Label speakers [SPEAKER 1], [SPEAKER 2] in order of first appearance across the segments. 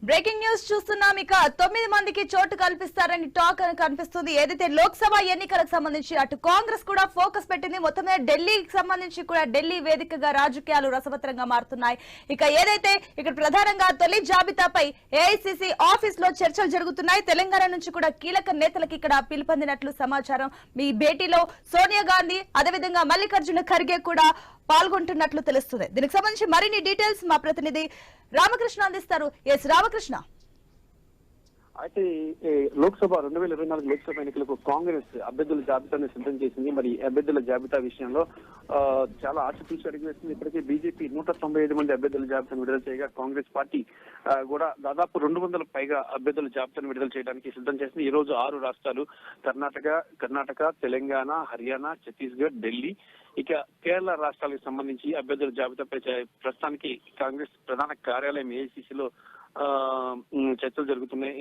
[SPEAKER 1] Breaking news చూస్తున్నాం. ఇక 9 మందికి చోటు కల్పిస్తారని టాక్ కనిపిస్తుంది. ఏదైతే లోక్సభ ఎన్నికలకు సంబంధించి అటు కాంగ్రెస్ కూడా ఫోకస్ పెట్టింది. మొత్తమే ఢిల్లీకి సంబంధించి కూడా ఢిల్లీ వేదికగా రాజకీయాలు రసవత్రంగా మారుతున్నాయి. ఇక ఏదైతే ఇక్కడ ప్రధానంగా తొలి జాబితాపై ఏఐసిసి ఆఫీస్ లో చర్చలు జరుగుతున్నాయి. తెలంగాణ నుంచి కూడా కీలక నేతలకు ఇక్కడ పిలుపొందినట్లు సమాచారం. మీ భేటీలో సోనియా గాంధీ అదేవిధంగా మల్లికార్జున ఖర్గే కూడా పాల్గొంటున్నట్లు తెలుస్తుంది. దీనికి సంబంధించి మరిన్ని డీటెయిల్స్ మా ప్రతినిధి రామకృష్ణ అందిస్తారు. ఎస్ రామకృష్ణ.
[SPEAKER 2] అయితే లోక్సభ 2024 లోక్సభ ఎన్నికలకు కాంగ్రెస్ అభ్యర్థుల జాబితాను సిద్ధం చేసింది. మరి అభ్యర్థుల జాబితా విషయంలో చాలా ఆశతూచి అడుగు వేస్తుంది. ఇప్పటికే బీజేపీ 195 మంది అభ్యర్థుల జాబితాను విడుదల చేయగా కాంగ్రెస్ పార్టీ కూడా దాదాపు 200 పైగా అభ్యర్థుల జాబితాను విడుదల చేయడానికి సిద్ధం చేసింది. ఈ రోజు 6 రాష్ట్రాలు కర్ణాటక, తెలంగాణ, హర్యానా, ఛత్తీస్గఢ్, ఢిల్లీ, ఇక కేరళ రాష్ట్రాలకు సంబంధించి అభ్యర్థుల జాబితాపై ప్రస్తుతానికి కాంగ్రెస్ ప్రధాన కార్యాలయం ఏఐసిసిలో చర్చలు జరుగుతున్నాయి.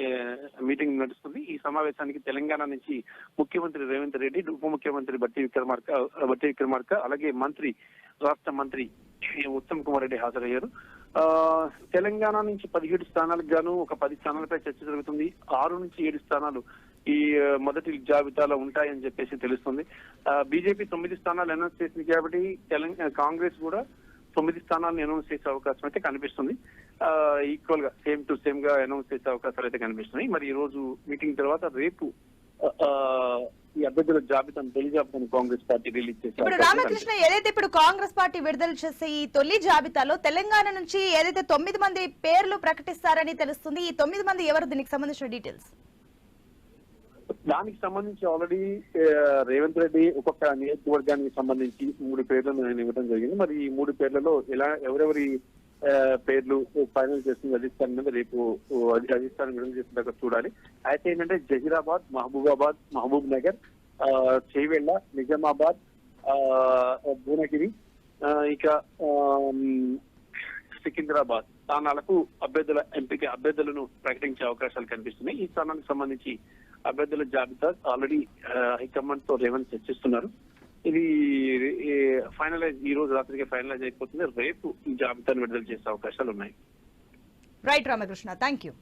[SPEAKER 2] మీటింగ్ నడుస్తుంది. ఈ సమావేశానికి తెలంగాణ నుంచి ముఖ్యమంత్రి రేవంత్ రెడ్డి, ఉప ముఖ్యమంత్రి బట్టి విక్రమార్క అలాగే రాష్ట్ర మంత్రి ఉత్తమ్ కుమార్ రెడ్డి హాజరయ్యారు. తెలంగాణ నుంచి 17 స్థానాలకు గాను ఒక 10 స్థానాలపై చర్చ జరుగుతుంది. 6 నుంచి 7 స్థానాలు ఈ మొదటి జాబితాలో ఉంటాయని చెప్పేసి తెలుస్తుంది. బీజేపీ 9 స్థానాలు అనౌన్స్ చేసింది కాబట్టి కాంగ్రెస్ కూడా 9 స్థానాలను అనౌన్స్ చేసే అవకాశం అయితే కనిపిస్తుంది. ఈక్వల్ గా సేమ్ టు సేమ్ గా అనౌన్స్ చేసే అవకాశాలు అయితే కనిపిస్తున్నాయి. మరి ఈ రోజు మీటింగ్ తర్వాత రేపు ఈ అభ్యర్థుల జాబితాను తొలి జాబితాను కాంగ్రెస్ పార్టీ రిలీజ్ చేస్తారు.
[SPEAKER 1] ఇప్పుడు రామకృష్ణ, ఏదైతే ఇప్పుడు కాంగ్రెస్ పార్టీ విడుదల చేసే ఈ తొలి జాబితాలో తెలంగాణ నుంచి ఏదైతే 9 మంది పేర్లు ప్రకటిస్తారని తెలుస్తుంది. ఈ 9 మంది ఎవరు? దీనికి సంబంధించిన డీటెయిల్స్.
[SPEAKER 2] దానికి సంబంధించి ఆల్రెడీ రేవంత్ రెడ్డి ఒక్కొక్క నియోజకవర్గానికి సంబంధించి 3 పేర్లను ఆయన ఇవ్వడం జరిగింది. మరి ఈ 3 పేర్లలో ఎవరెవరి పేర్లు ఫైనల్ చేస్తుంది అధిష్టానం మీద రేపు అధిష్టానం విడుదల చేసిన చూడాలి. అయితే ఏంటంటే జహీరాబాద్, మహబూబ్ నగర్, చేవెళ్ల, నిజామాబాద్, భువనగిరి, ఇక సికింద్రాబాద్ స్థానాలకు అభ్యర్థులను ప్రకటించే అవకాశాలు కనిపిస్తున్నాయి. ఈ స్థానానికి సంబంధించి అభ్యర్థుల జాబితా ఆల్రెడీ హైకమాండ్ తో రేవంత్ చర్చిస్తున్నారు. ఇది ఈ రోజు రాత్రికి ఫైనలైజ్ అయిపోతుంది. రేపు ఈ జాబితాను విడుదల చేసే అవకాశాలు ఉన్నాయి.
[SPEAKER 1] Right Ramakrishna, thank you.